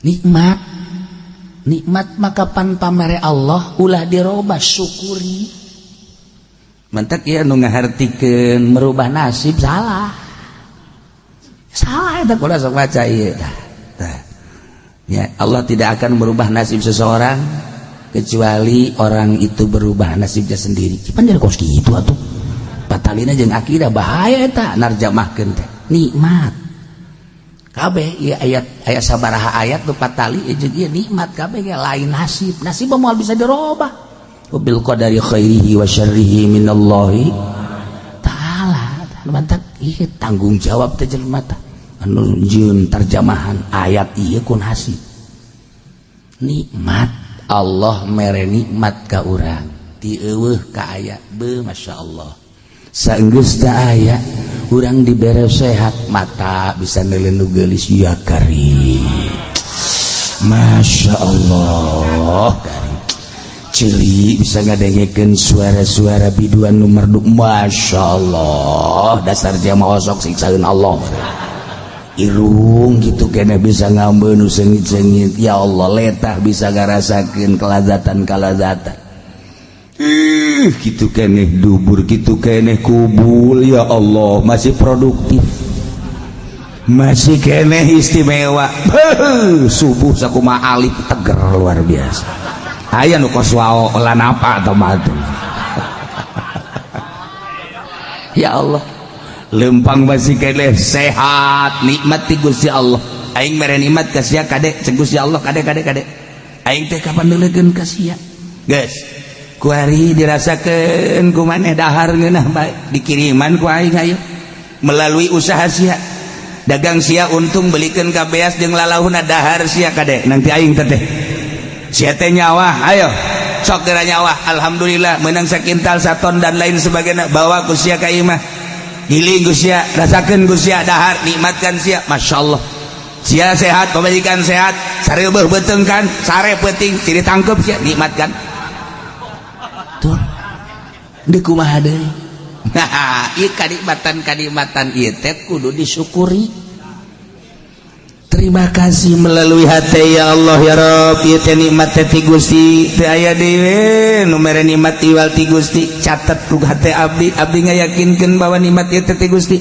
nikmat maka pan pamere Allah ulah dirobah syukuri. Mentak ya nu ngahartikeun merubah nasib salah eta kudu sok baca ieu. Ya, Allah tidak akan merubah nasib seseorang kecuali orang itu berubah nasibnya sendiri. Cipan jadi kos kitu atuh. Batalina jeung akidah bahaya eta narjamahkeun teh. Nikmat. Kabeh ieu ayat sabaraha ayat nu patali jeung ieu nikmat kabeh ge lain nasib. Nasib moal bisa dirobah. Wabil qadari khairihi wa syarrihi minallahi ta'ala. Mantap ieu tanggung jawab teh jelema teh. Anu nyieun terjemahan ayat ieu ku nasib. Nikmat Allah mere nikmat ka urang ti eueuh ka aya beuh masyaallah. Saenggeus da aya urang dibere sehat mata bisa neuleuh geulis ya karim. Masyaallah karim. Cili bisa ngadengekeun suara-suara biduan nu merdu. Masyaallah dasar jamaah sok siksaeun Allah. Irung gitu kena bisa ngambeun nu seungit-seungit. Ya Allah letah bisa ngarasakeun kelazatan gitu keneh dubur gitu keneh kubul. Ya Allah masih produktif masih keneh istimewa. Subuh sakumaha alif teger luar biasa. Aya nu kos wao lan apa atau matu. Ya Allah lempang masih keneh sehat nikmat ti Gusti Allah. Aing mere nikmat ka sia kade cek Gusti Allah kade aing teh kapan deuleukeun ka sia geus ku ari dirasakeun ku maneh dahar ngeunah bae dikiriman ku aing ayo melalui usaha sia dagang sia untung belikeun ka beas jeung lalauhna dahar sia kade nanti aing teh sia teh nyawa ayo sok geura nyawa alhamdulillah meunang sakintal saton dan lain sebagainya bawa ku sia ka imah giling sia rasakeun sia dahar nikmatkan sia masyaallah sia sehat pamajikan sehat sareubeuh beuteung kan sare peuting ti ditangkep sia nikmatkan tuh deuk kumaha deui. Nah ieu kanikmatan ieu teh kudu disyukuri. Terima kasih melalui hati ya Allah ya Rabb ieu teh nikmat ti Gusti teu aya deui nu mere nikmat iwal ti Gusti catet ku hati abdi ngayakinkeun bahwa nikmat ieu teh ti Gusti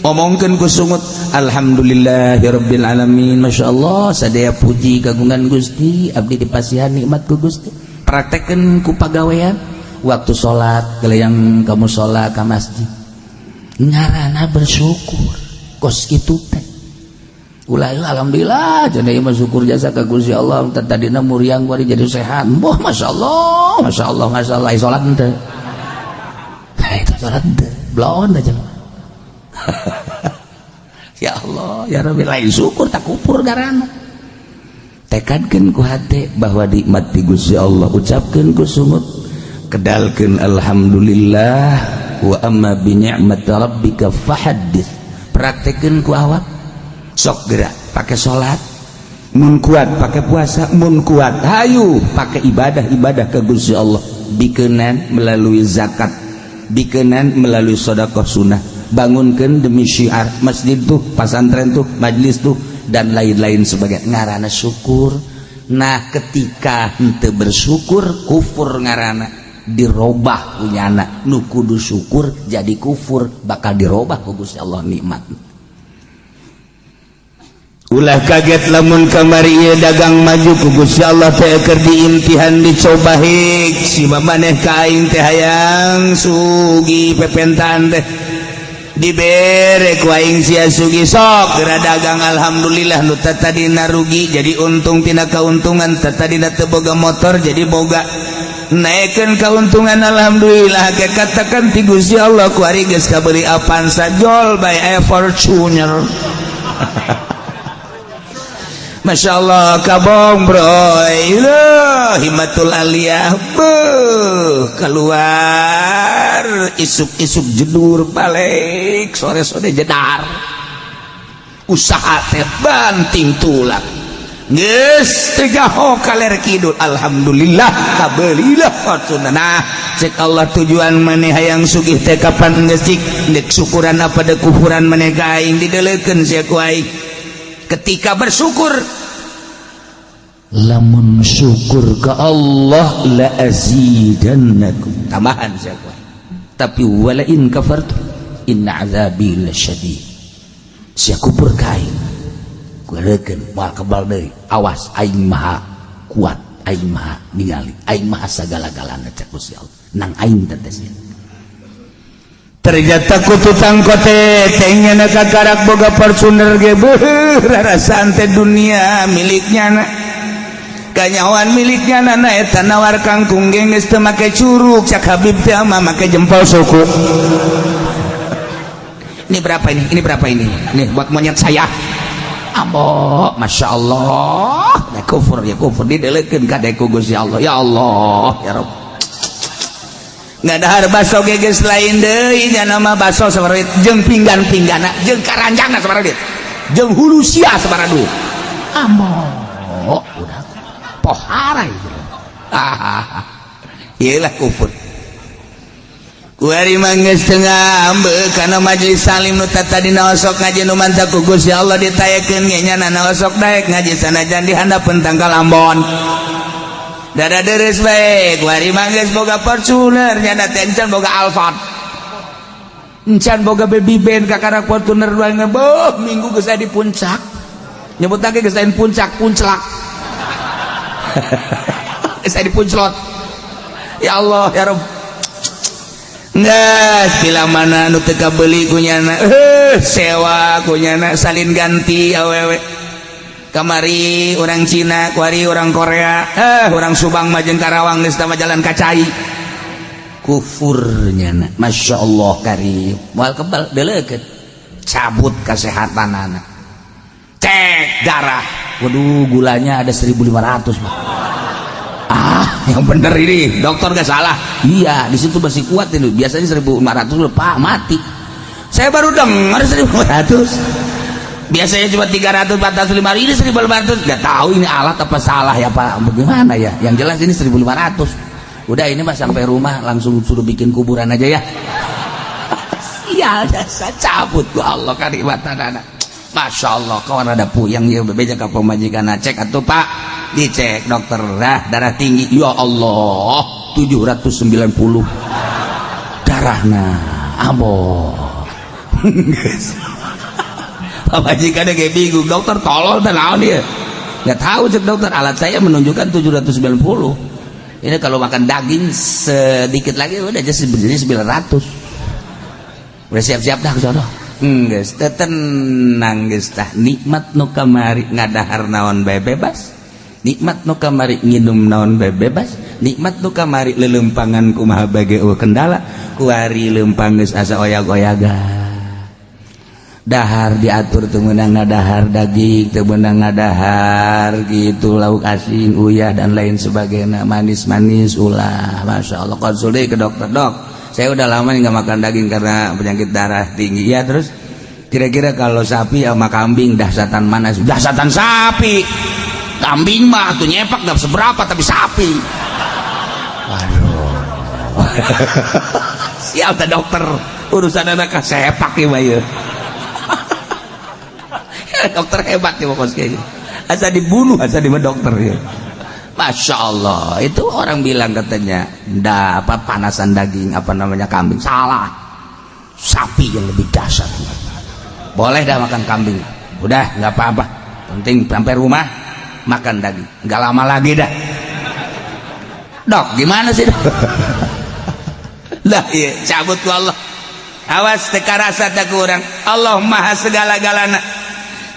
omongkeun ku sungut alhamdulillahirabbil alamin masyaallah sadaya puji kagungan Gusti abdi dipasihan nikmat ku Gusti praktekkeun ku pagawean waktu salat geleang kamu salat ka masjid ngaranna bersyukur kos kitu teh. Ulah alhamdulillah cenah ieu syukur jasa ka Gusti Allah tadina muriang bari jadi sehat. Wah masyaallah ai salat henteu. Hai salat henteu. Blaon aja. Ya Allah ya Rabbi lain syukur tak kupur garana. Tekadkeun ku hate bahwa nikmat ti Gusti Allah ucapkeun ku sungut kedalkeun alhamdulillah wa amma bi ni'mati rabbika fahaddits praktekkeun ku awak sok gerak pakai sholat mun kuat pakai puasa mun kuat hayu pakai ibadah ke Gusti Allah bikeunan melalui zakat bikeunan melalui sedekah sunnah bangunkeun demi syiar masjid tuh pasantren tuh majlis tuh dan lain-lain sebagainya ngaranna syukur. Nah ketika henteu bersyukur kufur ngaranna dirobah punyana nu kudu syukur jadi kufur bakal dirobah ku Gusti Allah nikmat. Ulah kaget lamun kamari ieu dagang maju ku Gusti Allah teh keur diimtihan dicoba hik si maneh ka aing teh hayang sugi pepentaan teh dibere ku aing sia sugi sok geura dagang alhamdulillah nu tadina rugi jadi untung tina kauntungan tadina teu boga motor jadi boga naikeun kauntungan alhamdulillah ge katakan ti Gusti Allah ku ari geus kabeuri Avanza jol by a Fortuner. Masya Allah kabong bro himatul aliyah keluar isuk-isuk jedur balik sore-sore jedar usaha teh banting tulang geus tegaho kaler kidul alhamdulillah kabelilah fortuna. Nah cek Allah tujuan maneh hayang sugih teh kapan geus dek syukuran apa dek kufuran maneh ka aing dideuleukeun sia ku aing ketika bersyukur lamun syukur ke Allah la azidannakum, tambahan siapa, tapi wala in kafartu inna azabi lasyadid, sia kufur kain kurekeun moal kebal deui, awas aing maha kuat, aing maha ningali, aing maha sagala-galana cek Gusti Allah, nang aing tetesnya ternyata kututang kote tengena kakarak boga Fortuner ge beuh rarasaan teh dunia miliknya na kanyawan miliknya na eta nawar kangkung ge geus teu make curug cak Habib teh mah make jempol suku. Ini berapa ini? Ini berapa ini? Nih buat monyet saya. Ambo, masya Allah. Ya kufur didelekeun ka deku Gusti Allah. Ya Allah, ya Rabb. Ngadahar baso geges lain deui nya nama baso sabaraha jeung pinggan-pinggana jeung karanjangna sabaraha duit jeung hulu sia sabaraha duit ambo udah pohara itu iyalah kufur kuari manggeus teu ngambeuk kana majelis salim nu tata dina osok ngaji nu mantap ku Gusti Allah ditayakeun ge nya na osok daek ngaji sanajan di handapeun tangkal Ambon dada deres baik wari mangges boga Fortuner nyana tencan boga Alphard encan boga baby band kakarak Fortuner doang ngeboh minggu geus di puncak nyebut lagi geus di puncak punclak geus di punclot ya Allah ya Rabb nggak kila mana nu teu kabeli kunyana sewa kunyana salin ganti awewe kamari orang Cina, kuari orang Korea, orang Subang Majeng Karawang geus tama jalan kacai. Kufurnya na. Masya Allah karim. Moal kebal deulekeun. Cabut kesehatanana. Cek darah. Waduh, gulanya ada 1.500, Pak. Yang bener ini, dokter gak salah. Iya, di situ masih kuat itu. Biasanya 1.500 udah Pak mati. Saya baru dengar 1.500. Biasanya cuma 300, 400, 500, ini 1.500. Gak tahu ini alat apa salah ya Pak, bagaimana ya, yang jelas ini 1.500. Udah ini mah sampai rumah langsung suruh bikin kuburan aja ya. Iya jasa cabut gua Allah karimatan anak. Masya Allah kawan ada puyang ya bebeja ke pemajikan cek atau Pak dicek dokter darah tinggi ya Allah 790 darahna abo. Majikan kayak bingung dokter tolol dan naon dia nggak tahu cek dokter alat saya menunjukkan 790 ini kalau makan daging sedikit lagi udah jadi 900 udah siap-siap dah kesono geus tenang geus tah nikmat nu kamari ngadahar naon bae bebas nikmat nu kamari nginum naon bae bebas nikmat nu kamari lelempangan kumaha bage kendala kuari lempang geus asa oyag-oyagan dahar diatur teu meunang ngadahar daging teu meunang ngadahar gitu lauk asin uyah dan lain sebagainya manis-manis ulah Masya Allah konsul deh ke dokter dok saya udah lama nggak makan daging karena penyakit darah tinggi ya terus kira-kira kalau sapi sama kambing dahsatan mana dahsatan sapi kambing mah tuh nyepak gak seberapa tapi sapi waduh siap tak dokter urusan anak sepak ya bayu dokter hebat ya pokoknya kayak gitu. Asa dibunuh asa di dokter ya. Masya Allah itu orang bilang katanya ndak apa panasan daging apa namanya kambing salah sapi yang lebih dahsyat boleh dah makan kambing udah nggak apa-apa penting sampai rumah makan daging nggak lama lagi dah dok gimana sih dok lah iya cabut ku Allah awas teka rasa tak kurang Allah maha segala-galana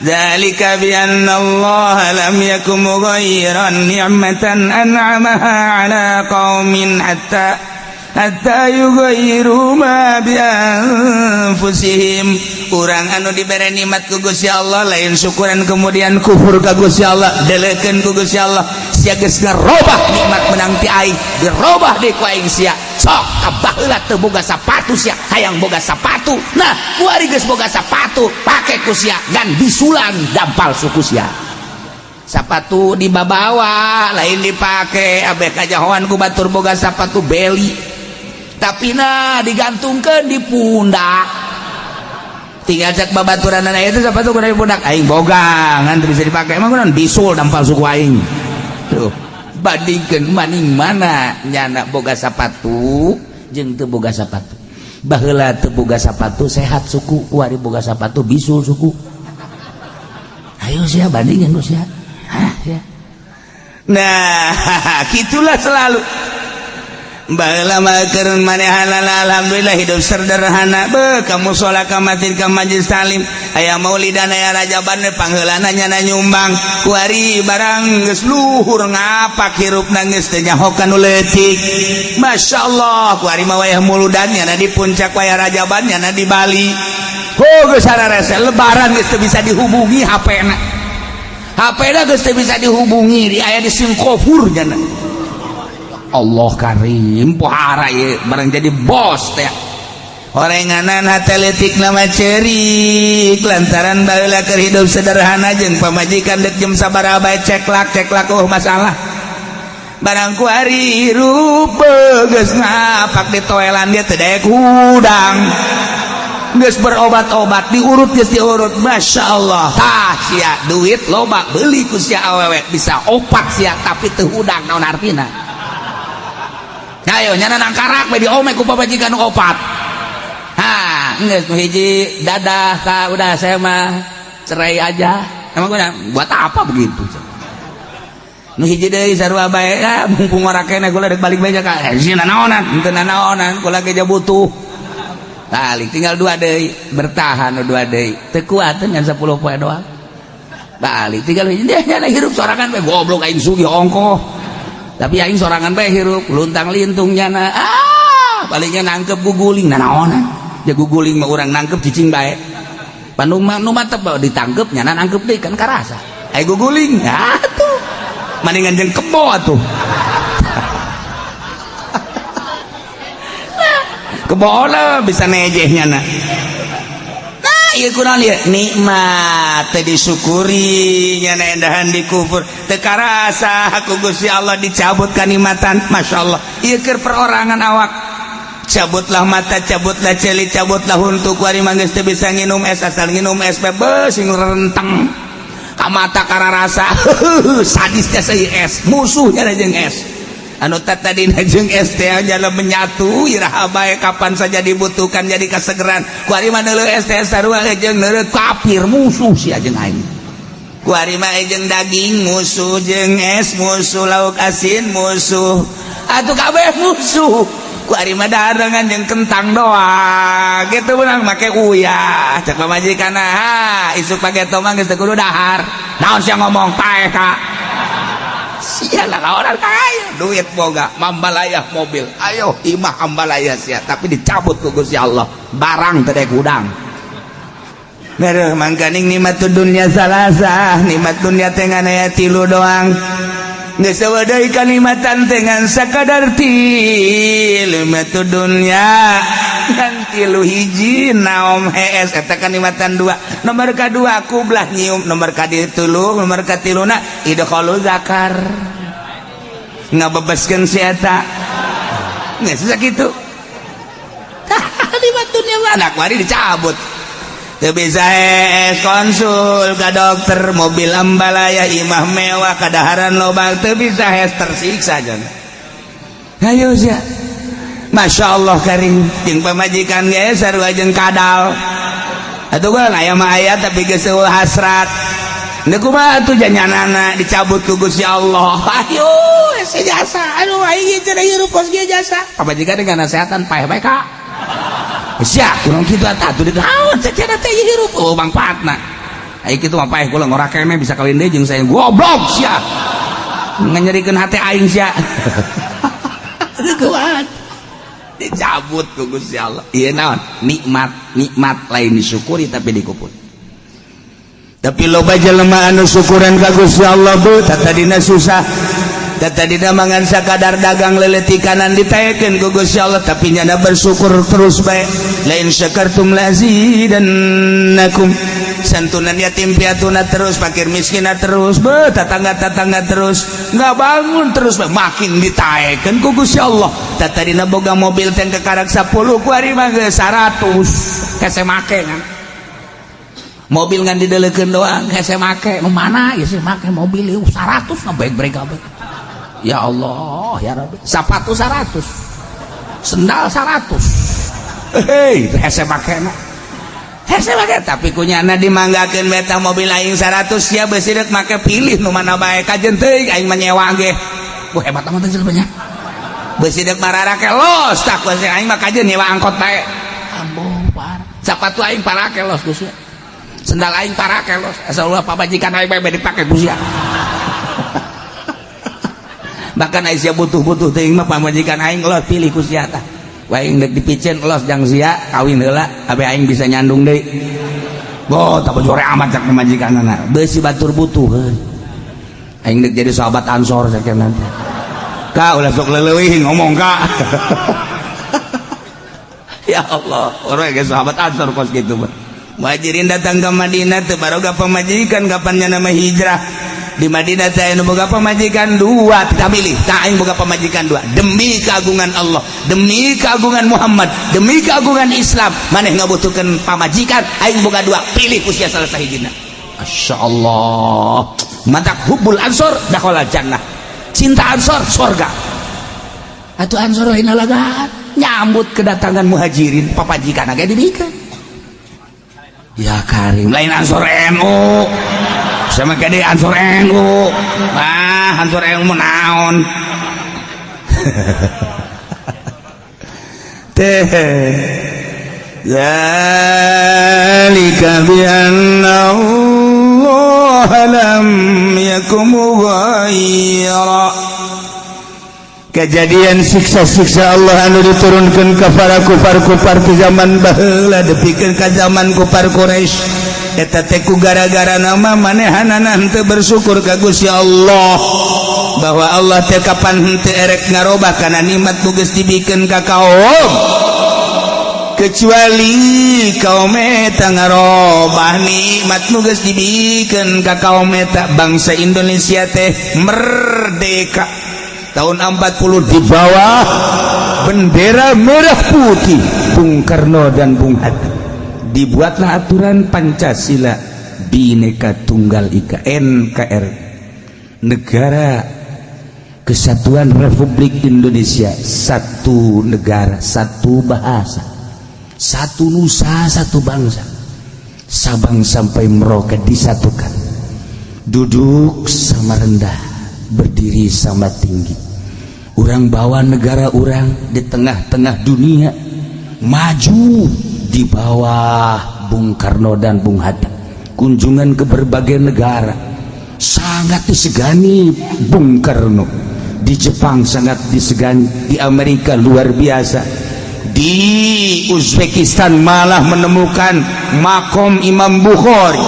Dzalika bi anna Allah lam yakum mughayyiran ni'matan an'amaha 'ala qaumin hatta yughayyiru ma bi anfusihim. Urang anu dibere nikmat ku Gusti Allah lain syukuran kemudian kufur ka Gusti Allah delekeun ku Gusti Allah sia geus ngarobah nikmat menang ti aing dirobah deui ku aing sia sok kabaheula teu boga sapatu sia hayang boga sapatu nah kuari geus boga sapatu pake ku sia dan bisulan dampal suku sia sapatu dibabawa lain dipake abeh kajahoan ku batur boga sapatu beli tapi nah digantungkeun di pundak tinggal cek babaturan anak itu sepatu kuda di pundak aing boga ngan bisa dipakai emang kunaon bisul dampal suku aing tuh bandingkeun maning mana nyana boga sapatu jeung teu boga sapatu. Baheula teu boga sapatu sehat suku, kuari boga sapatu bisul suku. Ayo sia bandingkeun ku sia. Ya. Nah, gitulah selalu. Baheula mah keur manehanana alhamdulillah hidup sederhana. Beuh kamu sholat ka masjid ka majelis talim, aya maulidan aya rajaban pangheulana nyana nyumbang. Kuari barang geus luhur ngapak hirupna geus teu nyahokan nu leutik. Masyaallah, kuari mah wayah muludan nyana di puncak, wayah rajaban nyana di Bali. Geus sararese lebaran geus teu bisa dihubungi HP-na. HP-na geus teu bisa dihubungi, aya di Singapura nyana. Allah karim pohara ya barang jadi bos teh orenganan hate leutik nama cerik lantaran baheula keur hidup sederhana jeung pamajikan dek jam sabaraha bae ceklak masalah barang kuari hirup geus ngapak di toelan dia teu daek hudang geus berobat-obat diurut geus diurut masyaallah tah sia duit loba beuli ku sia awewe bisa opat sia tapi teu hudang naon artina. Ayo nyana nangkarak bae diome ku pabajikan opat. Ha, geus nu hiji dadah ka udah saya mah cerai aja. Emang buat apa begitu? Nu hiji deui sarua bae, mumpung ora kene kula rek balik bae ka. Sina naonan, henteu naonan, kula ge butuh. Balik tinggal 2 deui, bertahan 2 deui. Teu kuat ngan 10 poe doang. Balik tinggal hiji dia nyana hirup sorangan bae goblok aing sugih ongkoh. Tapi aing sorangan bae hirup luntang lintung nyana baliknya nangkep guguling nanaonan ya guguling mah urang nangkep cicing bae panu mantep ditangkep nyana nangkep deui kan karasa ai guguling atuh maningan jeung kebo atuh kebo bisa nejeh nyana. Ieu kunaon ieu nikmat teh disyukuri nyana endahan dikufur teu karasa ku Gusti Allah dicabut kanikmatan masyaallah ieu keur perorangan awak cabutlah mata cabutlah celit cabutlah huntu kuari mah geus teu bisa nginum es asal nginum es bebes sing renteng ka mata kararasa sadis teh seuih es musuhnya jeung es anu tadina jeung es teh nya menyatu iraha bae kapan saja dibutuhkan jadi kasegeran kuari mah neuleuh es teh sarua jeung neuleuh kafir musuh sia jeung aing kuari mah jeung daging musuh jeung es musuh lauk asin musuh atuh kabeh musuh kuari mah dahareungan jeung kentang doang kitu beunang make uyah cek pamajikanna ha isuk pageto mah geus teu kudu dahar naon sia ngomong paeh ka sialah orang kaya duit boga mambalayah mobil ayo imah ambalayah sia tapi dicabut ku Gusti Allah barang teu daek hudang mereuh mangkaning nikmatud dunya salasa nikmat dunya teh ngan aya 3 doang geus eueuh deui kanikmatan teh ngan sakadar nikmatud dunya ngan 3 hiji naom hees eta kanikmatan 2 nomor kadua kublah nyium nomor kaditulu nomor katiluna idkhalu zakar ngabebaskeun si eta geus sakitu nikmatun nya anak wari dicabut teu bisa konsul ka dokter mobil ambalaya imah mewah kadaharan loba teu bisa tersiksa jan ayo sia Masya Allah karim jeung pamajikan ge sarua jeung kadal atuh kan aya mah aya tapi geus hasrat da kumaha atuh janyanana dicabut ku Gusti Allah ayo ese jasa aduh aing teh hirup kos ge jasa pamajikan dengan nasehatan paeh bae ka sia kurang kitu atuh ditaun cenah teh hirup oh mangpaatna ai kitu mah paeh kula ngora kene bisa kawin deui jeung saya goblok sia nganyerikeun hate aing sia kuat dicabut ku Gusti Allah ieu naon nikmat lain disyukuri tapi dikupur tapi loba jelema anu syukuran ka Gusti Allah bu tadina susah tadina mangan sakadar dagang leleutikanan ditaekeun ku Gusti Allah tapi nyana bersyukur terus bae lain syakartum lazidannakum santunan yatim piatuna terus fakir miskinna terus tetangga terus nggak bangun terus makin ditaekeun ku Gusti Allah tadina boga mobil teh kekarak 10 kuari mah geus 100 hese make kan mobil ngan dideleukeun doang hese make nu mana ieu sih make mobil 100 na baik-baik kabeh Ya Allah ya Rabbi, sepatu 100, sendal 100. Hei hese makena hese make, tapi kunyana dimanggakeun beta mobil aing 100 ya beusi deuk make pilih nu mana bae kajen teuing aing menyewa ge. Wah hebat amat teh nya. Beusi deuk mararake los tak beusi aing mah kajen nyewa angkot bae. Ambo par. Sepatu aing parake los Gus. Sendal aing parake los. Asalna pamajikan aing bae dipake Gus ya. Bahkan aing butuh-butuh teuing mah pamajikan aing los pilih ku sia tah. Aing dek dipicen los jang sia kawin heula abe aing bisa nyandung deui. Bo tak bojore amat cak pamajikanana. Beusi batur butuh heuh. Aing dek jadi sahabat Ansor sakeun nanti. Ka ulah sok leuwih ngomong ka. Ya Allah, orang ge sahabat Ansor kos kitu mah. Muhajirin datang ke Madinah teu baroga pamajikan kapannya nama hijrah. Di Madinah teh anu boga pamajikan 2 kita pilih tah aing boga pamajikan 2 demi keagungan Allah, demi keagungan Muhammad, demi keagungan Islam maneh ngabutuhkeun pamajikan aing boga 2 pilih ku sia salah sahijina. Masyaallah matak hubbul ansor dakhala jannah, cinta ansor surga. Atuh ansor lain lalagaan nyambut kedatangan muhajirin papajikan ge dibikeun ya karim lain ansor NU sama kade ansor NU ansor NU naon teh zalika bi anna Allah lam yakum ghaira. Kejadian siksa-siksa Allah anu diturunkan ke para kufar-kufar ke zaman baheula depikeun ka zaman kufar Quraisy eta teh ku gara-gara nama manehanana henteu bersyukur ka Gusti Allah bahwa Allah teh kapan henteu erek ngarobah kana nikmat nu geus dibikeun ka kaum kecuali kaum eta ngarobah nikmat nu geus dibikeun ka kaum eta. Bangsa Indonesia teh merdeka tahun 40 di bawah bendera merah putih Bung Karno dan Bung Hatta. Dibuatlah aturan Pancasila Bhinneka Tunggal Ika NKRI, Negara Kesatuan Republik Indonesia, satu negara, satu bahasa, satu nusa, satu bangsa. Sabang sampai Merauke disatukan, duduk sama rendah, berdiri sama tinggi. Orang bawa negara orang di tengah-tengah dunia maju di bawah Bung Karno dan Bung Hatta. Kunjungan ke berbagai negara sangat disegani Bung Karno. Di Jepang sangat disegani, di Amerika luar biasa, di Uzbekistan malah menemukan makom Imam Bukhari.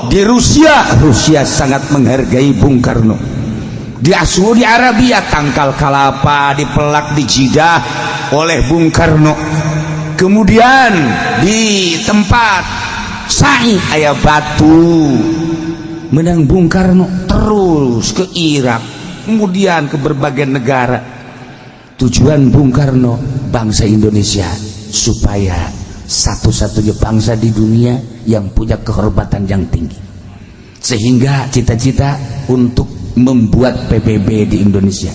Di Rusia sangat menghargai Bung Karno. Di Saudi Arabia tangkal kalapa dipelak di Jeddah oleh Bung Karno. Kemudian di tempat Sa'i aya batu menang Bung Karno, terus ke Irak, kemudian ke berbagai negara. Tujuan Bung Karno bangsa Indonesia supaya satu-satunya bangsa di dunia yang punya kehormatan yang tinggi, sehingga cita-cita untuk membuat PBB di Indonesia.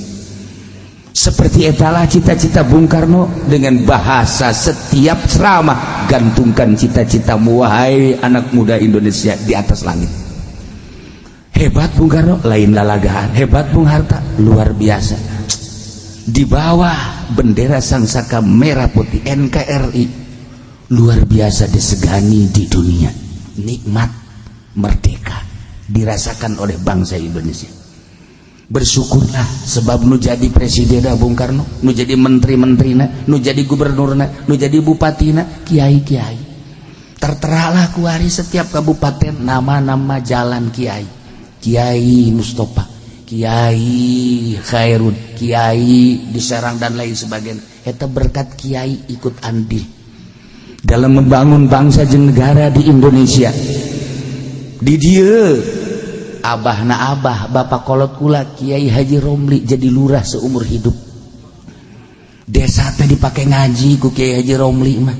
Seperti etalah cita-cita Bung Karno dengan bahasa setiap ceramah, gantungkan cita-citamu wahai anak muda Indonesia di atas langit. Hebat Bung Karno, lain lalagaan. Hebat Bung Hatta, luar biasa. Di bawah bendera sangsaka merah putih NKRI, luar biasa disegani di dunia. Nikmat merdeka dirasakan oleh bangsa Indonesia. Bersyukurlah sebab nu jadi presiden Bung Karno, nu jadi menteri-menterina, nu jadi gubernurna, nu jadi bupatina, kiai-kiai. Terteralah kuari setiap kabupaten nama-nama jalan kiai. Kiai Mustafa, Kiai Khairun, Kiai di Serang dan lain sebagainya. Eta berkat kiai ikut andil dalam membangun bangsa jeung negara di Indonesia. Di dieu abahna abah bapak kolot kula Kiai Haji Romli jadi lurah seumur hidup. Desa teh dipake ngaji ku Kiai Haji Romli mah.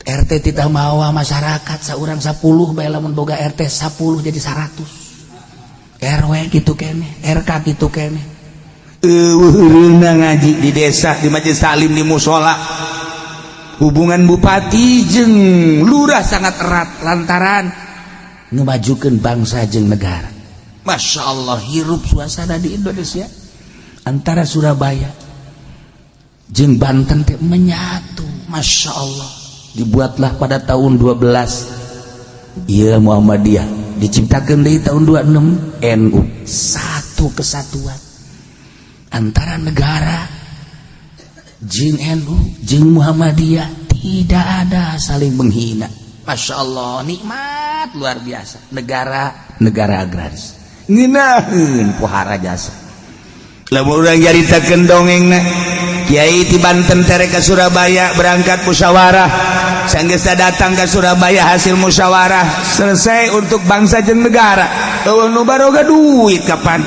RT titah mawa masyarakat saurang 10 bae lamun boga RT 10 jadi 100. RW gitu kene, RK gitu kene. Ngaji di desa, di majelis taklim, di musola. Hubungan bupati jeung lurah sangat erat lantaran ngemajukeun bangsa jeung negara. Masya Allah, hirup suasana di Indonesia antara Surabaya jeung Banten teh menyatu. Masya Allah, dibuatlah pada tahun 12 iya Muhammadiyah, diciptakan dari tahun 26 NU, satu kesatuan antara negara jeung NU jeung Muhammadiyah, tidak ada saling menghina. Masya Allah, nikmat luar biasa. Negara agraris ngeunaheun pohara jasa. Lamun urang nyaritakeun dongengna Kiai ti Banten tere ka Surabaya berangkat musyawarah, sanggeus datang ke Surabaya hasil musyawarah selesai untuk bangsa jeung negara. Eueuh nu baroga duit kapan?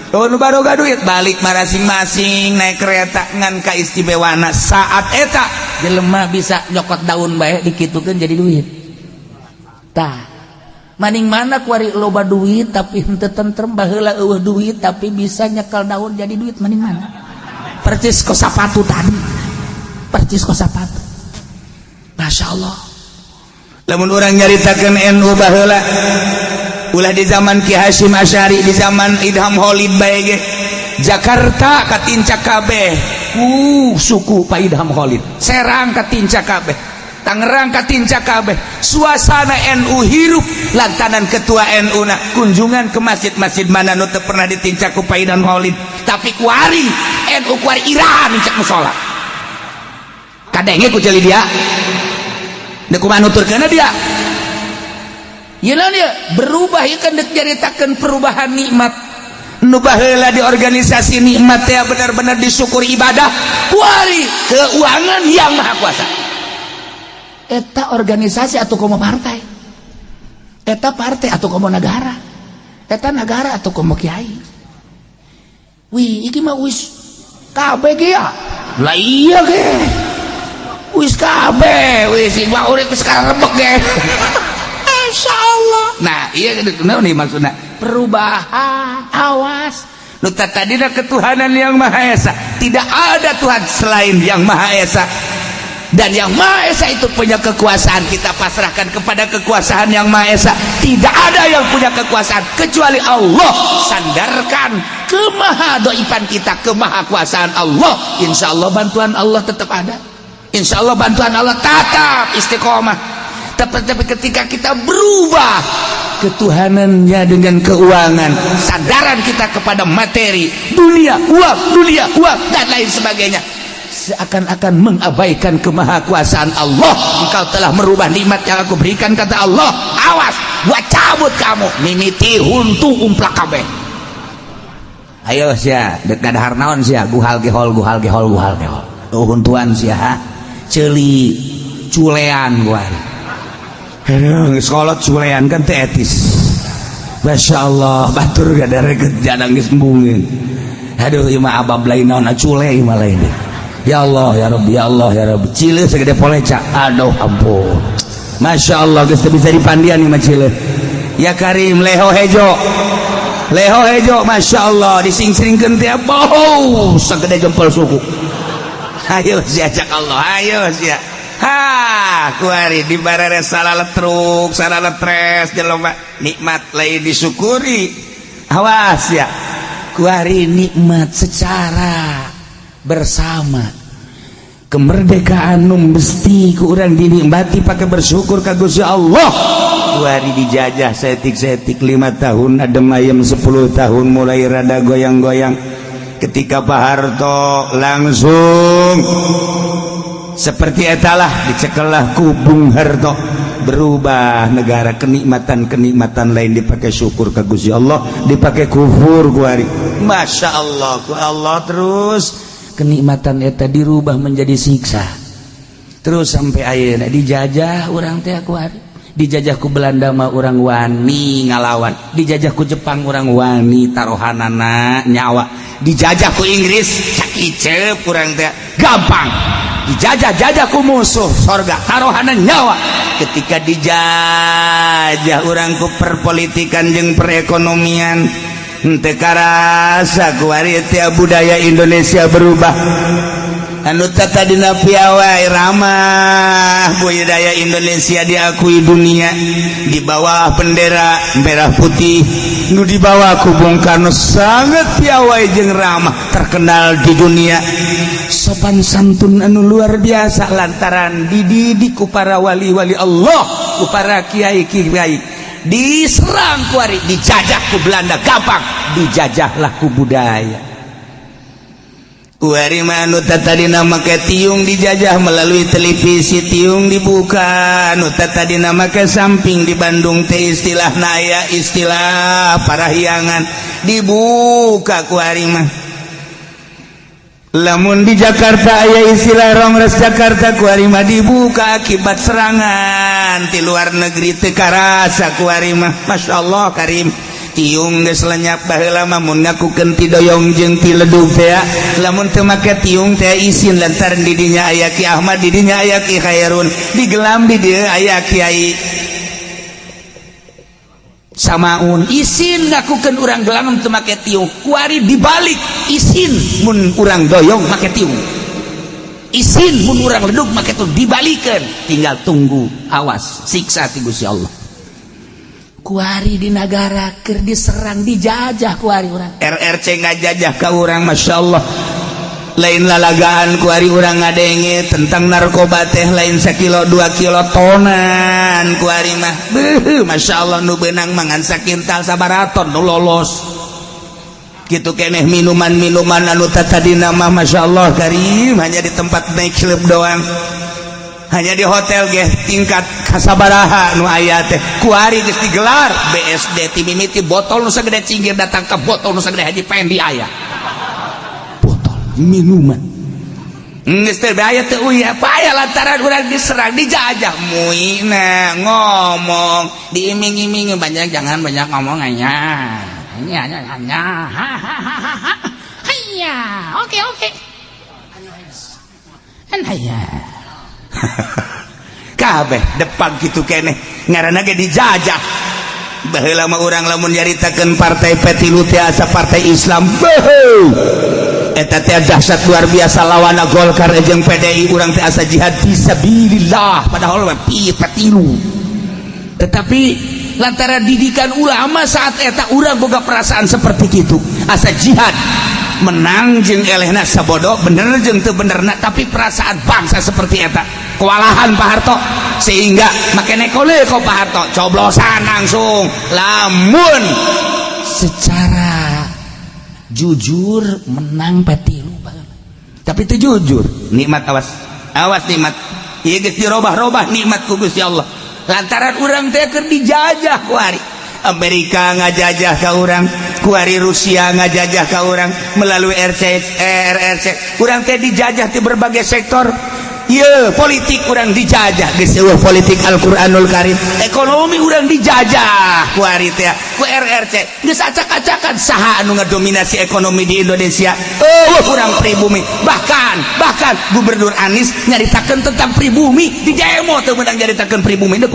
Eueuh nu baroga duit balik masing-masing naik kereta ngan ka istimewana saat eta jelema bisa nyokot daun bae dikitukeun jadi duit. Tah maning mana kuari loba duit tapi henteu tentrem, baheula eueuh duit tapi bisa nyekel daun jadi duit, maning mana? Percis ko sapatu tadi, percis ko sapatu. Masya Allah. Lamun orang nyaritakeun NU baheula ulah di zaman Ki Hasyim Asy'ari, di zaman Idham Khalid bae ge Jakarta katincak kabeh suku Pak Idham Khalid, Serang katincak kabeh, Tangerang katincak kabeh, suasana NU hirup lantanan ketua NU na kunjungan ke masjid-masjid mana nu teu pernah ditincak ku Pak Idham Khalid, tapi kuari NU kuari Iran cek musola kadenge ku jeli dia da kumaha nuturkeunna dia yeuna dia berubah ieu kan deuk nyaritakeun perubahan nikmat nu baheula di organisasi nikmat teh benar-benar disyukuri ibadah kuari keuangan yang maha kuasa. Eta organisasi atau komo partai, eta partai atau komo negara, eta negara atau komo kiai. Wih, iki mah wis kabeh ge ya. Lah iya ge. Wis kabeh, wis mah urip sekarang rebek ge. Masyaallah. Nah, iya naon nih maksudna? Perubahan, awas. Nu tadina ketuhanan yang Maha Esa. Tidak ada Tuhan selain yang Maha Esa. Dan yang Maha Esa itu punya kekuasaan, kita pasrahkan kepada kekuasaan yang Maha Esa. Tidak ada yang punya kekuasaan kecuali Allah. Sandarkan kemahadoifan kita ke maha kuasaan Allah, insya Allah bantuan Allah tetap ada, insya Allah bantuan Allah tetap istiqomah. Tapi ketika kita berubah ketuhanannya dengan keuangan, sadaran kita kepada materi, dunia, uang dan lain sebagainya, seakan-akan mengabaikan kemahakuasaan Allah. Engkau telah merubah nikmat yang aku berikan, kata Allah, awas gua cabut kamu, mimiti huntu umplak kabeh. Ayo sia dek gadahar naon sia guhal gehol huntuan sia ceuli culean gua geus kolot culean kan teh etis. Masya Allah batur gadare jadang geus embungin. Aduh ieu mah abab lain naon cule ieu mah lain. Ya Allah ya Rabbi, ya Allah ya Rabbi, cile segede poleca, aduh ampun. Masya Allah geus teu bisa dipandian ieu mah cile. Ya Karim leho hejo, Masya Allah dising-singkeun teh bau sagede jempol suku. Ayo sia cak Allah, ayo sia. Ha kuari di barare salaletruk, salaletres jelema nikmat lain disyukuri. Awas ya. Kuari nikmat secara bersama, kemerdekaan nu mesti ku urang dinikmati pakai bersyukur ka Gusti Allah. Kuari dijajah setik-setik 5 tahun adem ayem, 10 tahun mulai rada goyang-goyang. Ketika Pak Harto langsung seperti etalah dicekelah ku Bung Harto, berubah negara, kenikmatan lain dipakai syukur ka Gusti Allah, dipakai kufur kuari. Masya Allah ku Allah, terus kenikmatan eta dirubah menjadi siksa. Terus sampai ayeuna dijajah urang teh kuari. Dijajah ku Belanda mah urang wani ngalawan, dijajah ku Jepang urang wani taruhanana nyawa, dijajah ku Inggris sakicep urang teh gampang, dijajah ku musuh sorga taruhanan nyawa. Ketika dijajah urang ku perpolitikan jeung perekonomian, teu karasa ku ari teh budaya Indonesia berubah anu tata dina piawai ramah budaya Indonesia diakui dunia di bawah bendera merah putih nu di bawah ku Bung Karno sangat piawai jeung ramah terkenal di dunia sopan santun anu luar biasa lantaran dididik ku para wali-wali Allah ku para kiai-kiai diserang ku ari dijajah ku Belanda gampang dijajahlah ku budaya kuari anu tadi make tiung dijajah melalui televisi tiung dibuka anu tadi make samping di Bandung teh istilah naya istilah parahyangan dibuka kuari mah lamun di Jakarta aya istilah Rongres Jakarta kuari mah dibuka akibat serangan ti luar negeri teu karasa kuari mah masyaallah karim tiung geus lenyap baheula mah mun ngakukeun ti doyong jeung ti ledug teh lamun teu make tiung teh isin lantaran di dinya aya Ki Ahmad di dinya aya Ki Khairun di gelam di dieu aya Kiai Samaun isin ngakukeun urang gelam teu make tiung kuari dibalik isin mun urang doyong make tiung isin mun urang ledug make tiung dibalikeun tinggal tunggu awas siksa ti Gusti Allah kuari di negara keur diserang dijajah kuari urang RRC ngajajah ka urang masyaallah lain lalagaan kuari urang ngadenge tentang narkoba teh lain 1 kilo 2 kilo tonan kuari mah beuh masyaallah nu beunang mangan sakintal sabaraton nu lolos kitu keneh minuman-minuman anu tadina mah masyaallah karim hanya di tempat naik klub doang hanya di hotel ge tingkat kasabaraha nu aya teh kuari geus digelar BSD ti mimiti botol nu sagede cinggir datang ke botol nu sagede Haji Pendi aya botol minuman geus teh aya teh uy apa aya lantaran urang diserang dijajah muina ngomong diiming-iming banyak jangan banyak ngomong hanya hanya oke kan hanya kabeh depan gitu keneh ngaranna ge dijajah baheula mah urang lamun nyaritakeun partai petilu teh asa partai Islam beuh eta teh dahsyat luar biasa lawana Golkar jeung PDI urang teh asa jihad fisabilillah padahal mah petilu tetapi lantaran didikan ulama saat eta urang boga perasaan seperti itu asa jihad menang jeung elehna sabodo bener jeung teu benerna tapi perasaan bangsa seperti eta kewalahan Pak Harto sehingga makanya kole kok Pak Harto coblosan langsung lamun secara jujur menang petilu tapi itu jujur nikmat awas nikmat ieu geus dirobah-robah nikmat ku Gusti Allah lantaran urang teh keur dijajah kuari Amerika ngajajah ka urang kuari Rusia ngajajah ka urang melalui RRC urang teh dijajah di berbagai sektor. Iya politik urang dijajah geus eueuh politik Al-Qur'anul Karim ekonomi urang dijajah ku ari teh ku RRC geus acak-acakan saha anu ngadominasi ekonomi di Indonesia urang pribumi bahkan Gubernur Anies nyaritakeun tentang pribumi di demo teu meunang nyaritakeun pribumi teu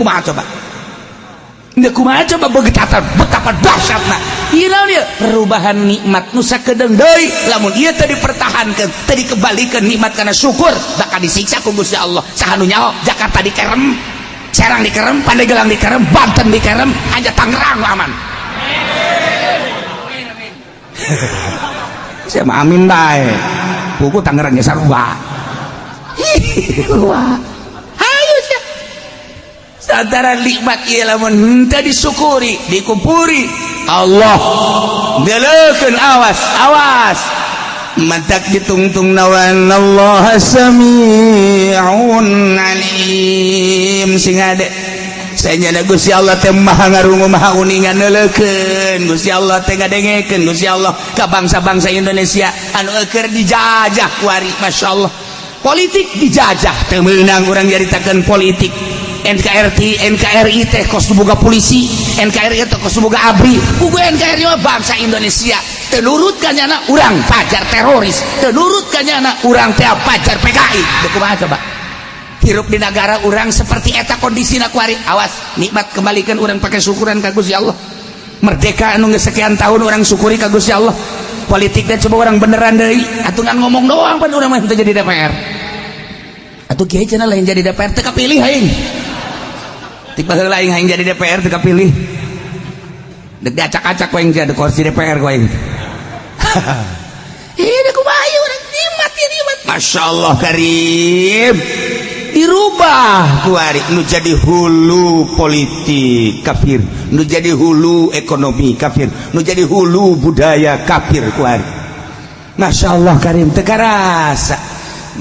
kumaha coba betapa dahsyatna ieu dia perubahan nikmat nu sakedeung deui lamun ieu teh dipertahankeun teh dikembalikeun nikmat kana syukur bakal disiksa ku Gusti Allah saha nu nyaho Jakarta dikerem Serang dikerem Pandeglang dikerem Banten dikerem hanya Tangerang aman saya mah amin bae buku Tangerang ge sarua antara nikmat ieu lamun henteu disyukuri dikumpuri Allah delekeun awas mantak ditungtung nawan Allah sami'un alim sing ade sanyana Gusti Allah teh maha ngarungu maha uningan neulekeun Gusti Allah teh ngadengekeun Gusti Allah ka bangsa-bangsa Indonesia anu keur dijajah kuari masyaallah politik dijajah teu meunang urang nyaritakeun politik NKRI teh kos boga polisi NKRI teh kos boga abri kudu NKRI mah bangsa Indonesia teu nurut kanyana urang pajar teroris teu nurut kanyana urang teh pajar PKI teu kumaha coba hirup di negara urang seperti eta kondisina kuari awas nikmat kembalikan urang pakai syukuran ka Gusti Allah merdeka anu geus sekian tahun orang syukuri ka Gusti Allah. Politiknya coba orang beneran deui, atuh ngan ngomong doang pan urang mah teu jadi DPR. Atuh kiai cenah lain jadi DPR teu kapilih aing. Tiba heula aing hayang jadi DPR teu kapilih. Dek acak-acak ku aing jadi kursi DPR ku aing. Ini kumaha ieu urang nikmat. Masya Allah karim. Dirubah ku ari nu jadi hulu politik kafir, nu jadi hulu ekonomi kafir, nu jadi hulu budaya kafir ku ari. Masya Allah karim teu karasa.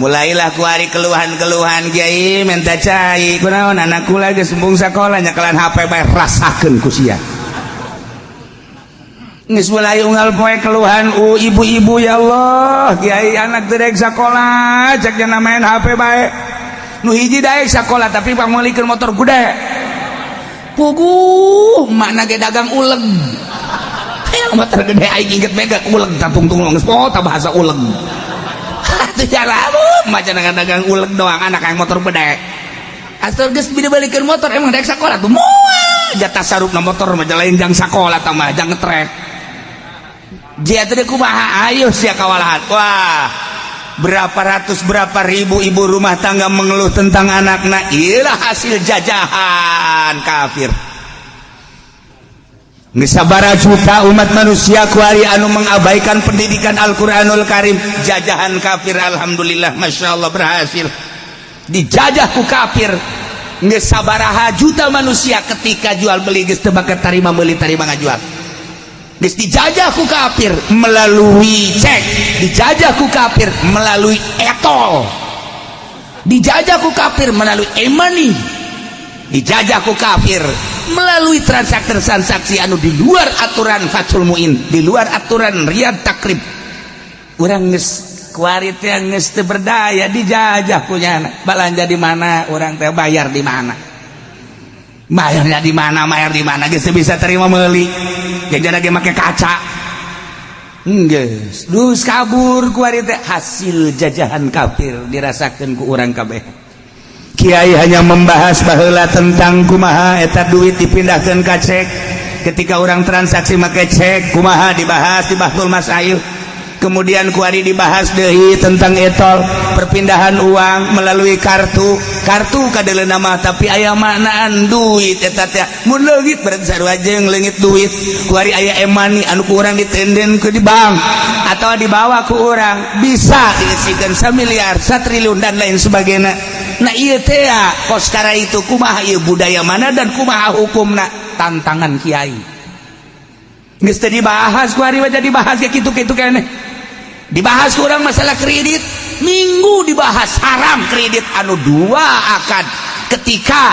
Mulailah ku ari keluhan-keluhan kiai minta cai kunaon anak kula geus sembung sakola nyakelan HP bae rasakeun ku sia. Geus mulai unggal poe keluhan ibu-ibu ya Allah kiai anak teu daek sakola cek nya main HP bae. Nu hiji daek sakola tapi pamulikeun motor gede. Puguh makna ge dagang uleg. Hayang motor gede aing inget mega uleg tatung-tung geus pota bahasa uleg. Atuh jalamu macan dagang uleg doang anak yang motor gede. Asal geus bide balikeun motor emang daek sakola tuh moal jatah sarupna motor mah lain jang sakola tah mah jang ngetrek. Dia teh kumaha ayo sia kawalahan. Wah berapa ratus berapa ribu ibu rumah tangga mengeluh tentang anaknya. Inilah hasil jajahan kafir. Ngesabara juta umat manusia kuari anu mengabaikan pendidikan Al-Quranul Karim. Jajahan kafir. Alhamdulillah Masya Allah berhasil dijajah ku kafir. Ngesabaraha juta manusia ketika jual beli geus teu bakat tarima meuli tarima ngajual. Dijajah ku kafir melalui cek, dijajah ku kafir melalui etol, dijajah ku kafir melalui e-money, dijajah ku kafir melalui transaksi anu di luar aturan Fathul Muin, di luar aturan Riyad Takrib. Urang geus kuari teh geus teu berdaya dijajah ku nya balanja di mana urang teh bayar di mana. Bayarnya di mana, bayar di mana, geus bisa terima meuli. Jajan lagi make kaca. Geus, dus kabur ku ari teh hasil jajahan kafir dirasakeun ku urang kabeh. Kiai hanya membahas baheula tentang kumaha eta duit dipindahkeun ka cek. Ketika orang transaksi make cek, kumaha dibahas di Bahtul Masail. Kemudian kuari dibahas deui tentang etol, perpindahan uang melalui kartu kadeleuna mah tapi aya maknaan duit eta teh mun leungit berarti sarua jeung leungit duit kuari aya e-money anu ku urang ditenden ke di bank atau dibawa ku urang bisa diisikeun 1 miliar 1 triliun dan lain sebagainya. Nah ieu teh kos kara itu kumaha ieu budaya mana dan kumaha hukumna tantangan kiai geus teu dibahas kuari jadi dibahas kayak kitu-kitu keneh. Dibahas kurang masalah kredit minggu dibahas haram kredit anu 2 akad ketika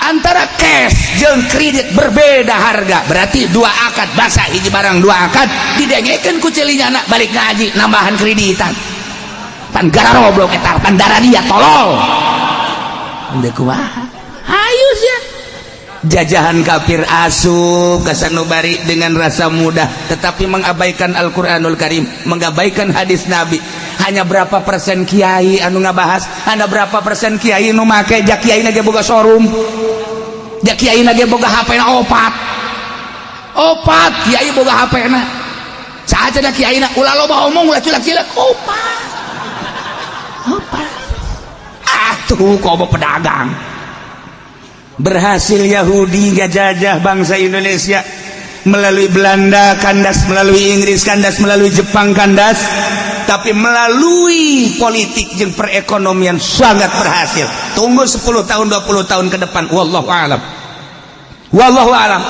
antara cash jeung kredit berbeda harga berarti 2 akad basa hiji barang 2 akad didengekeun ku celinyana balik ngaji nambahan kreditan pan gara goblok eta pan darah dia tolol ande kumaha hayu sia jajahan kafir asup kasanubari dengan rasa mudah tetapi mengabaikan Al-Quranul Karim, mengabaikan hadis Nabi. Hanya berapa persen kiai anu ngabahas, hanya berapa persen kiai nu make jak kiai na ge boga showroom, jak kiai na ge boga HP na opat kiai boga HP na saha cenah kiai na ulah loba omong ulah cilak-cilak opat atuh kobo pedagang. Berhasil Yahudi ngajajah bangsa Indonesia melalui Belanda kandas, melalui Inggris kandas, melalui Jepang kandas, tapi melalui politik dan perekonomian sangat berhasil. Tunggu 10 tahun 20 tahun ke depan wallahu a'lam. Wallahu a'lam.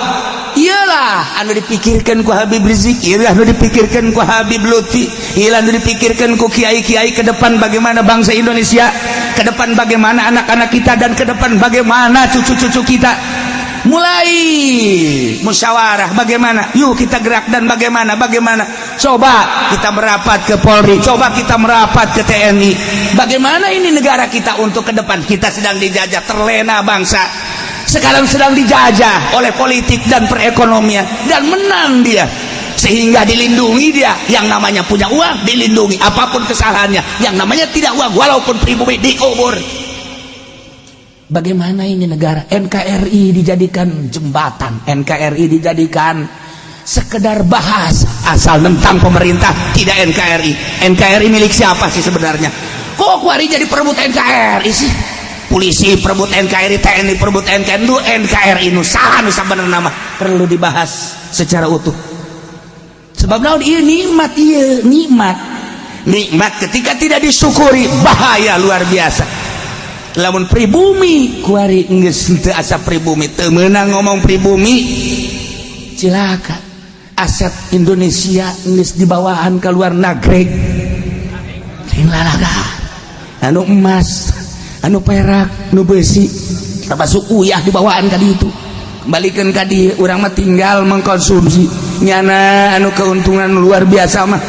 Iyalah anu dipikirkan ku Habib Rizik, iyalah anu dipikirkan ku Habib Lutfi, iyalah anu dipikirkan ku kiai-kiai ke depan bagaimana bangsa Indonesia, ke depan bagaimana anak-anak kita dan ke depan bagaimana cucu-cucu kita. Mulai musyawarah bagaimana, yuk kita gerak dan bagaimana coba kita merapat ke Polri, coba kita merapat ke TNI. Bagaimana ini negara kita untuk ke depan? Kita sedang dijajah, terlena bangsa sekarang sedang dijajah oleh politik dan perekonomian dan menang dia sehingga dilindungi dia yang namanya punya uang dilindungi apapun kesalahannya yang namanya tidak uang walaupun pribumi dikubur. Bagaimana ini negara? NKRI dijadikan jembatan, NKRI dijadikan sekedar bahas asal tentang pemerintah tidak NKRI milik siapa sih sebenarnya? Kok kuari jadi perebut NKRI sih? Polisi perebut NKRI, TNI perebut NKRI nu saha nu sabenerna mah perlu dibahas secara utuh. Sebab naon ieu nikmat, nikmat ketika tidak disyukuri bahaya luar biasa. Lamun pribumi kuari geus teu asa pribumi, teu meunang ngomong pribumi, cilaka. Aset Indonesia geus dibawaan ke luar negeri. Lain lalagaan. Anu emas, anu perak, anu besi, termasuk uyah dibawaan ka ditu. Kembalikan ka dieu, urang mah tinggal mengkonsumsi. Nyana anu keuntungan luar biasa mah.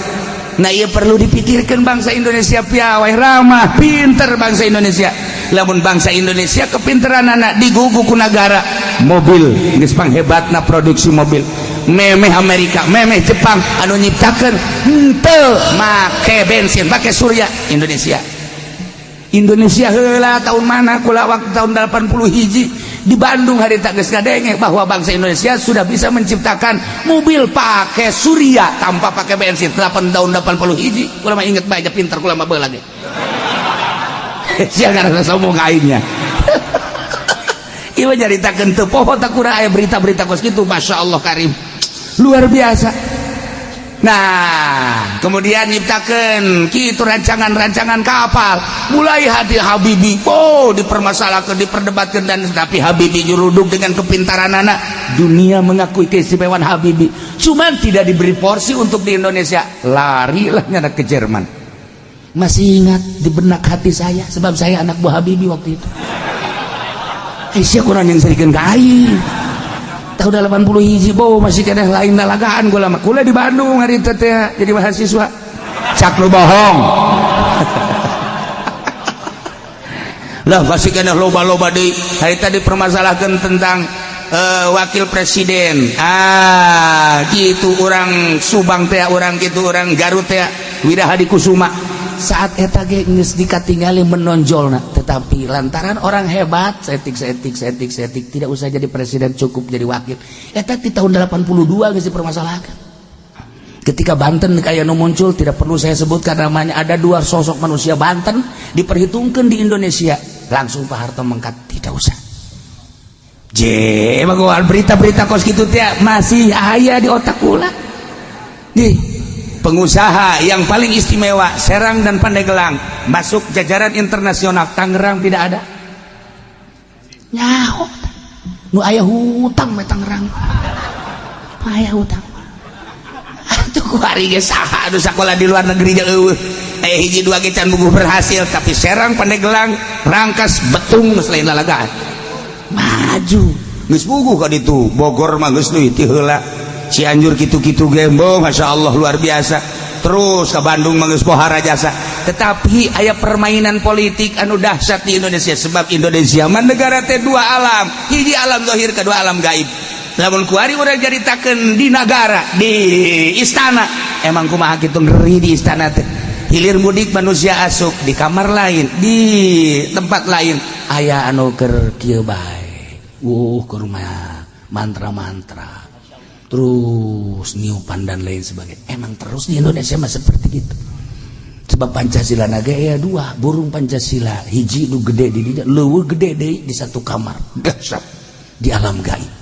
Nah iya perlu dipikirkan bangsa Indonesia piawai ramah pinter bangsa Indonesia. Lamun bangsa Indonesia kepinteran anak digugu ku negara mobil geus panghebatna produksi mobil. Memeh Amerika, memeh Jepang anu nyiptakeun henteu make bensin, make surya. Indonesia heula tahun mana kula waktu tahun 80 hiji di Bandung harita geus ngadenge bahwa bangsa Indonesia sudah bisa menciptakan mobil pakai surya tanpa pakai bensin. Tahun 80 hiji kula mah inget bae pinter kula mah beula ge. Sia ngarana sombong aingnya. Ieu nyaritakeun teu poho tak kurang aya berita-berita kos kitu, masyaallah karim. Luar biasa. Nah, kemudian nyiptakeun kitu rancangan-rancangan kapal. Mulai hadi Habibie, dipermasalahkan, diperdebatkan, dan tapi Habibie nyuruduk dengan kepintaran anak. Dunia mengakui keistimewaan Habibie. Cuman tidak diberi porsi untuk di Indonesia. Larilah nyana ke Jerman. Masih ingat di benak hati saya, sebab saya anak buah Habibie waktu itu. Sia kurang yang serikeun ka aing. Tahun 80 hiji masih kena lain dalagaan gula mah. Kula di Bandung hari teh jadi mahasiswa. Cak lu bohong. Lah masih kena loba-loba deui. Hari tadi permasalahkan tentang wakil presiden. Gitu orang Subang teh, orang gitu orang Garut teh, Widahadi Kusuma. Saat eta ge geus dikatingali menonjolna, tetapi lantaran orang hebat setik tidak usah jadi presiden, cukup jadi wakil. Eta di tahun 82 geus dipermasalahkan. Ketika Banten kayak nu muncul, tidak perlu saya sebutkan namanya, ada dua sosok manusia Banten diperhitungkan di Indonesia, langsung Pak Harto mengkat, tidak usah. Emang berita-berita kos gitu teh masih aya di otak kula. Nih pengusaha yang paling istimewa Serang dan Pandeglang masuk jajaran internasional. Tangerang tidak ada. Nyaho nu aya hutang me Tangerang. Aya hutang. Atuh kuari ge saha anu sakola di luar negeri jeung eueuh. Hiji dua ge can bubuh berhasil, tapi Serang Pandeglang Rangkas Betung geus lain lalagaan. Maju geus bubuh ka ditu. Bogor mah geus deui ti heula. Cianjur gitu-gitu gembo, masya Allah luar biasa. Terus ke Bandung manggeus pohara jasa. Tetapi aya permainan politik anu dahsyat di Indonesia, sebab Indonesia mah negara teh dua alam, hiji alam zahir, kedua alam gaib. Lamun kuari urang jaritakeun di negara, di istana, emang kumaha kitu ngeri di istana teh. Hilir mudik manusia asup di kamar lain, di tempat lain aya anu keur kieu bae. Ke rumah mantra-mantra. Terus niupan dan lain sebagainya. Emang terus di Indonesia mah seperti itu. Sebab Pancasila naga ya dua, burung Pancasila hiji nu gede di dinya, leuweung gede deui di satu kamar. Dahsyat di alam gaib.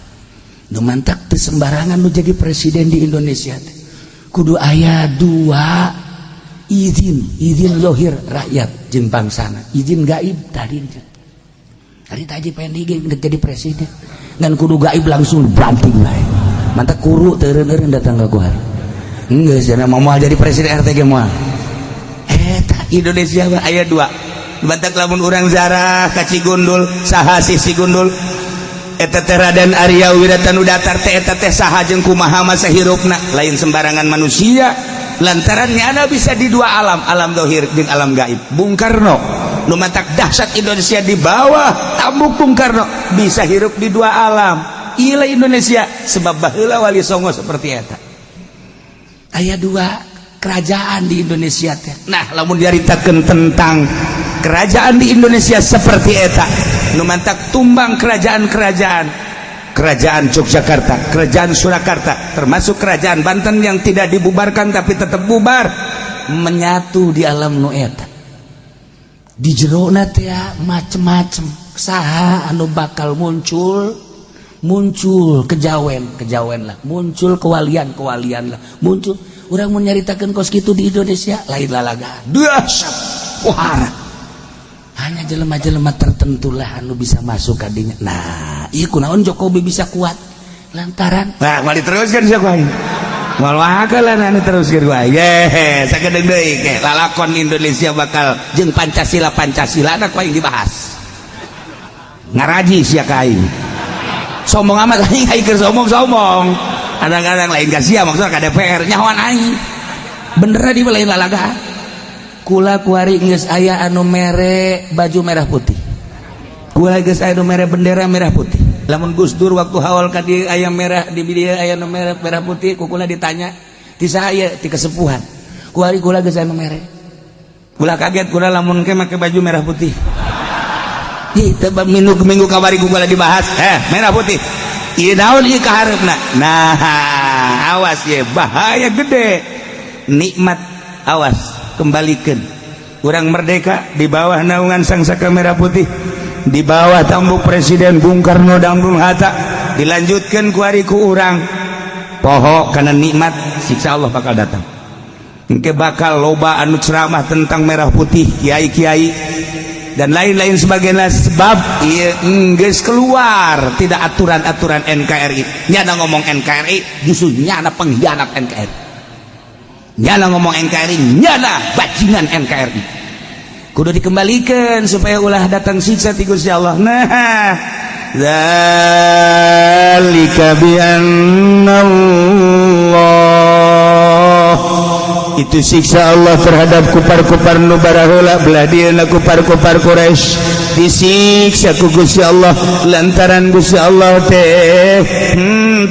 Nu mantak teu sembarangan nu jadi presiden di Indonesia teh. Kudu aya dua izin lohir rakyat jeung bangsana. Izin gaib tadi. Tadi Haji Pendi jadi presiden. Dan kudu gaib langsung banting bae. Mantap kuru teureun-eureun datang ka kuar. Geus cenah moal jadi presiden RT ge moal. Eta Indonesia mah aya dua. Batak lamun urang zarah ka Cigundul, saha si Cigundul? Eta teh Raden Arya Wiratan Datar teh eta teh saha jeung kumaha masa hirupna, lain sembarangan manusia. Lantaran nyana bisa di dua alam, alam zahir jeung alam gaib. Bung Karno nu matak dahsyat Indonesia di bawah tambuk Bung Karno bisa hirup di dua alam. Iyalah Indonesia, sebab baheula Wali Songo seperti eta. Aya dua kerajaan di Indonesia teh. Nah, lamun diaritakeun tentang kerajaan di Indonesia seperti eta, nu mantak tumbang kerajaan-kerajaan kerajaan Yogyakarta, kerajaan Surakarta, termasuk kerajaan Banten yang tidak dibubarkan tapi tetap bubar, menyatu di alam nu eta. Di jerona teh macem-macem saha anu bakal muncul kejawen lah, muncul kewalian lah, muncul urang mun nyaritakeun kos kitu di Indonesia lain lalaga dahsyat wahara. Hanya jelema-jelema tertentu lah anu bisa masuk kadinya. Nah, ieu kunaon Jokowi bisa kuat lantaran mah diteruskeun sia kuaing. Moal wakalan anu teruskeun kuaing. Ye, sakedeung deui ke lalakon Indonesia bakal jeung Pancasila na kuaing dibahas. Ngaraji sia kaing. Sombong amat aing keur sombong. Kadang-kadang lain ka sia maksudna ka DPR nyahoan aing. Bener di lain lalaga. Kula kuari geus aya anu mere baju merah putih. Kula geus aya anu mere bendera merah putih. Lamun Gus Dur waktu haul ka dieu aya merah di dieu aya anu merah putih, ku kula ditanya, "Ti saya ti kesepuhan." Kuari kula geus aya anu mere. Kula kaget kula lamun ke make baju merah putih. Ih, teu minggu kamari kula dibahas, merah putih. Ieu naon ieu kaharepna? Nah, awas ye, bahaya gede. Nikmat awas kembalikan. Urang merdeka di bawah naungan Sang Saka Merah Putih, di bawah tambuk Presiden Bung Karno dan Bung Hatta, dilanjutkan kuari ku urang poho karena nikmat siksa Allah bakal datang. Engke bakal loba anu ceramah tentang merah putih, kiai-kiai dan lain-lain sebagainya, sebab ieu geus keluar tidak aturan-aturan NKRI. Nyana ngomong NKRI justru nyana pengkhianat NKRI. Nyana ngomong NKRI, nyana bajingan NKRI. Kudu dikembalikan supaya ulah datang siksa ti Gusti Allah. Nah, dzalika bi annallah, itu siksa Allah terhadap kupar-kupar nu baraheula belah dieuna kupar-kupar Quraisy disiksa ku Gusti Allah lantaran Gusti Allah teh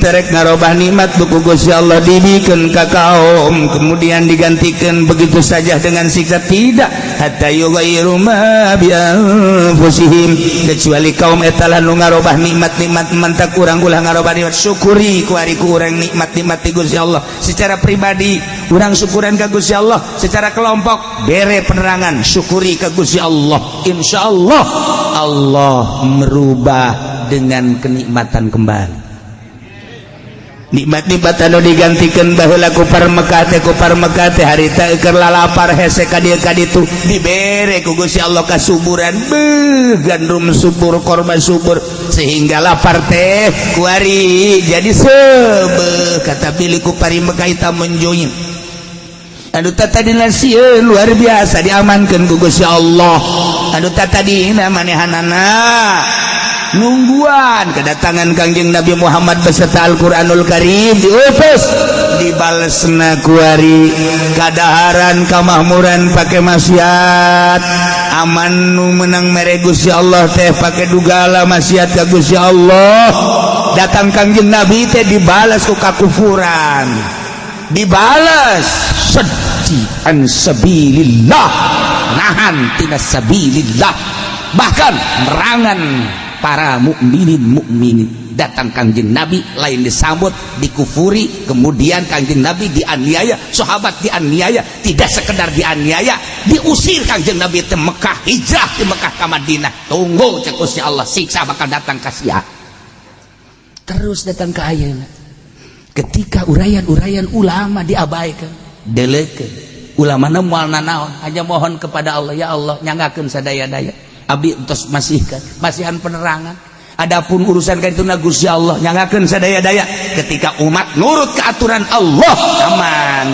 terek ngarobah nikmat ku Gusti Allah dibikeun ka kaum kemudian digantikan begitu saja dengan siksa, tidak, hatta yughayyiru ma bi anfusihim, kecuali kaum eta lah nu ngarobah nikmat-nikmat mantak urang ulah ngarobah nikmat. Syukuri ku ari ku urang nikmat-nikmat ti Gusti Allah secara pribadi, urang syukuran ka Gusti Allah, secara kelompok bere penerangan syukuri ka Gusti Allah. Insyaallah Allah merubah dengan kenikmatan kembali. Nikmat-nikmat anu digantikan baheula kupar Mekah teh harita keur lalapar hese ka dieu ka ditu dibere ku Gusti Allah kasuburan, gandum subur, korma subur, sehingga lapar teh kuari jadi sebeuh kata pilih kupari Mekah eta menjoyim. Anu tatadina sieun luar biasa diamankeun ku Gusti Allah. Anu tatadina manehanana nungguan kedatangan Kangjeng Nabi Muhammad beserta Al-Qur'anul Karim diutus dibalesna kuari kadaharan kamakmuran pake maksiat, aman nu menang mere Gusti Allah teh pake dugala maksiat ka Gusti Allah. Datang Kangjeng Nabi teh dibalas ku kakufuran, dibalas sedih an sabilillah, nahan tina sabilillah, bahkan merangan para mukminin. Datang Kangjeng Nabi lain disambut dikufuri, kemudian Kangjeng Nabi dianiaya, sahabat dianiaya, tidak sekedar dianiaya, diusir Kangjeng Nabi ke Mekah, hijrah di Mekah ke Madinah. Tunggu cek Gusti Allah, siksa bakal datang ka sia. Terus datang ke ayeuna ketika urayan-urayan ulama diabaikan, delekeun ulama na moal nanaon, hanya mohon kepada Allah, ya Allah nyanggakeun sadaya-daya abdi entos masihan penerangan. Adapun urusan ka dituna Gusti Allah nyanggakeun sadaya-daya. Ketika umat nurut ke aturan Allah aman.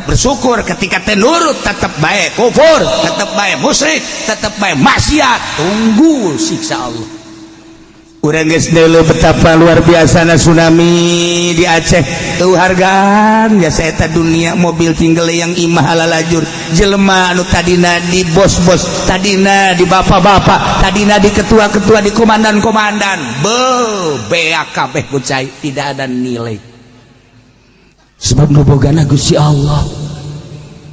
Bersyukur ketika teh nurut tetap baik, kufur tetap baik, musyrik tetap baik, maksiat tunggu siksa Allah. Urang geus deuleu betapa luar biasana tsunami di Aceh. Tuh hargaan biasa eta dunia mobil tinggal yang imah ala lajur. Jelema anu tadina di bos-bos, tadina di bapak-bapak, tadina di ketua-ketua, di komandan-komandan, beak kabeh kucai, tidak ada nilai. Sebab nu bogana Gusti Allah.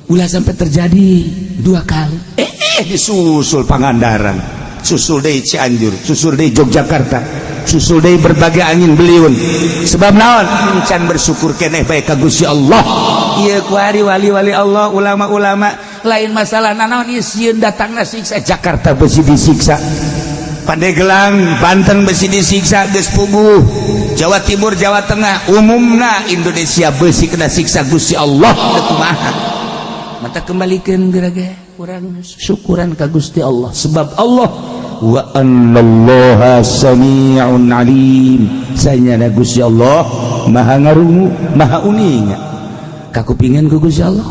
Ulah sampai terjadi 2 kali. Disusul Pangandaran, susul deui Cianjur, susul deui Yogyakarta, susul deui berbagai angin beliun sebab naon can bersyukur keneh bae ka Gusti Allah. Ieu ku ari wali-wali Allah ulama-ulama lain masalah naon ieu sieun datangna siksa Jakarta besi disiksa Pandeglang Banten besi disiksa geus puguh Jawa Timur Jawa Tengah umumna Indonesia besi kena siksa Gusti Allah kumaha mata kembalikan gerage kurang syukuran ka Gusti Allah sebab Allah wa annallaha sami'un alim sanyana Gusti Allah maha ngarungu maha uning kakupingan ku Gusti Allah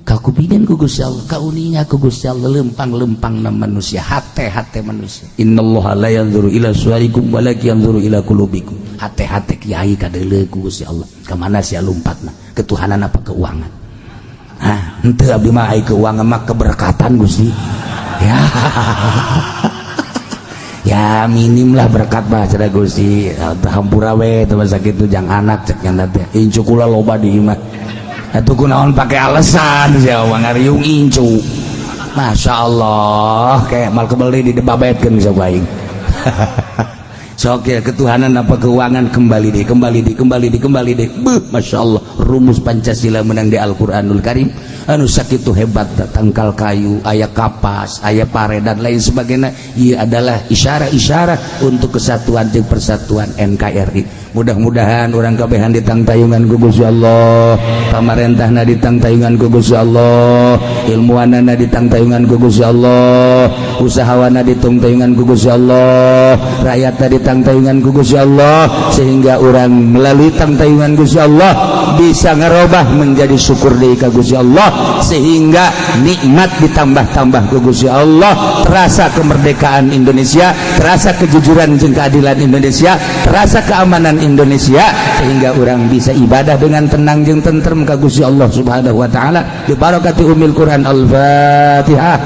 kakupingan ku Gusti Allah kauninga ku Gusti Allah lempang-lempang na manusia hate-hate manusia innallaha la yanzuru ila suwarikum walakin yanzuru ila qulubikum hate-hate kiai kadeuleu ku Gusti Allah ka mana sia lompatna ketuhanan apa keuangan. Nah, ente abdi mah ai keuangan mah keberkatan Gusti. Ya. Ya minim lah berkat mah cenah Gusti. Hampura we teu sakitu jang anak cek nya teh. Incu kula loba di imah. Atuh kunaon pake alasan sia ngariung incu. Masyaallah kayak mal kebeli di debabetkeun sok aing. Sok ya ketuhanan apa keuangan kembali deh Masya Allah rumus Pancasila menang di Al-Quranul Karim anu sakitu hebat tangkal kayu aya kapas aya pare dan lain sebagainya ia adalah isyarah untuk kesatuan dan persatuan NKRI. Mudah-mudahan orang kabehan ditangtayungan ku Gusti Allah pamarentahna ditangtayungan ku Gusti Allah ilmuanana ditangtayungan ku Gusti Allah usahawana ditangtayungan ku Gusti Allah rakyatna ditangtayungan ku Gusti Allah sehingga orang melalui tangtayungan Gusti Allah bisa ngerubah menjadi syukur deui ka Gusti Allah sehingga nikmat ditambah-tambah ku Gusti Allah terasa kemerdekaan Indonesia terasa kejujuran jeung keadilan Indonesia terasa keamanan Indonesia sehingga orang bisa ibadah dengan tenang jeung tentrem ka Gusti Allah Subhanahu wa taala bi barakati umil Quran Al-Fatihah.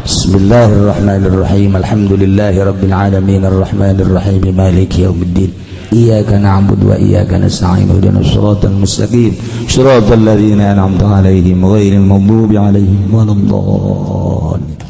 Bismillahirrahmanirrahim. Alhamdulillahirabbil alamin arrahmanir rahim maliki yaumiddin. Iyyaka na'budu wa iyyaka nasta'in ihdinas siratal mustaqim siratal ladzina an'amta 'alaihim ghairil maghdubi 'alaihim waladdallin.